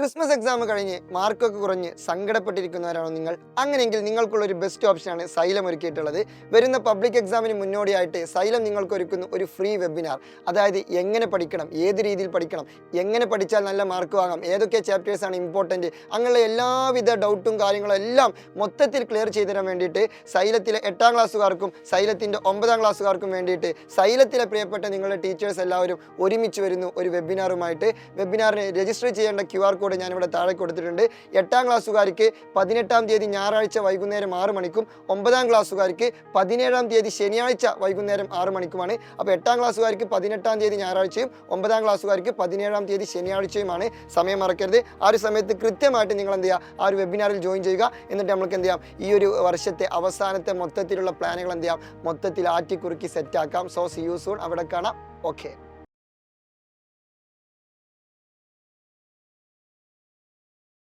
Christmas exam കഴിഞ്ഞ് മാർക്കൊക്കെ കുറഞ്ഞ് സങ്കടപ്പെട്ടിരിക്കുന്നവരാണോ നിങ്ങൾ? അങ്ങനെയെങ്കിൽ നിങ്ങൾക്കുള്ള ഒരു ബെസ്റ്റ് ഓപ്ഷനാണ് സൈലം ഒരുക്കിയിട്ടുള്ളത്. വരുന്ന പബ്ലിക് എക്സാമിന് മുന്നോടിയായിട്ട് സൈലം നിങ്ങൾക്ക് ഒരുക്കുന്ന ഒരു ഫ്രീ വെബിനാർ. അതായത് എങ്ങനെ പഠിക്കണം, ഏത് രീതിയിൽ പഠിക്കണം, എങ്ങനെ പഠിച്ചാൽ നല്ല മാർക്ക് വാങ്ങാം, ഏതൊക്കെ ചാപ്റ്റേഴ്സാണ് ഇമ്പോർട്ടൻറ്റ്, അങ്ങനെയുള്ള എല്ലാവിധ ഡൗട്ടും കാര്യങ്ങളും എല്ലാം മൊത്തത്തിൽ ക്ലിയർ ചെയ്തു തരാൻ വേണ്ടിയിട്ട് സൈലത്തിലെ 8ാം ക്ലാസ്സുകാർക്കും സൈലത്തിൻ്റെ 9ാം ക്ലാസ്സുകാർക്കും വേണ്ടിയിട്ട് സൈലത്തിലെ പ്രിയപ്പെട്ട നിങ്ങളുടെ ടീച്ചേഴ്സ് എല്ലാവരും ഒരുമിച്ച് വരുന്നു ഒരു വെബിനാറുമായിട്ട്. വെബിനാറിന് രജിസ്റ്റർ ചെയ്യേണ്ട QR കോഡ് ഞാനിവിടെ താഴെ കൊടുത്തിട്ടുണ്ട്. 8ാം ക്ലാസ്സുകാർക്ക് 18ാം തീയതി ഞായറാഴ്ച വൈകുന്നേരം 6 മണിക്കും 9ാം ക്ലാസ്സുകാർക്ക് 17ാം തീയതി ശനിയാഴ്ച വൈകുന്നേരം 6 മണിക്കുമാണ്. അപ്പോൾ 8ാം ക്ലാസ്സുകാർക്ക് 18ാം തീയതി ഞായറാഴ്ചയും 9ാം ക്ലാസ്സുകാർക്ക് 17ാം തീയതി ശനിയാഴ്ചയുമാണ്. സമയം മറക്കരുത്. ആ ഒരു സമയത്ത് കൃത്യമായിട്ട് നിങ്ങൾ എന്ത് ചെയ്യുക, ആ ഒരു വെബിനാറിൽ ജോയിൻ ചെയ്യുക. എന്നിട്ട് നമുക്ക് എന്ത് ചെയ്യാം, ഈ ഒരു വർഷത്തെ അവസാനത്തെ മൊത്തത്തിലുള്ള പ്ലാനുകൾ എന്ത് ചെയ്യാം, മൊത്തത്തിൽ ആറ്റിക്കുറുക്കി സെറ്റാക്കാം. So see you soon. അവിടെ കാണാം. ഓക്കെ.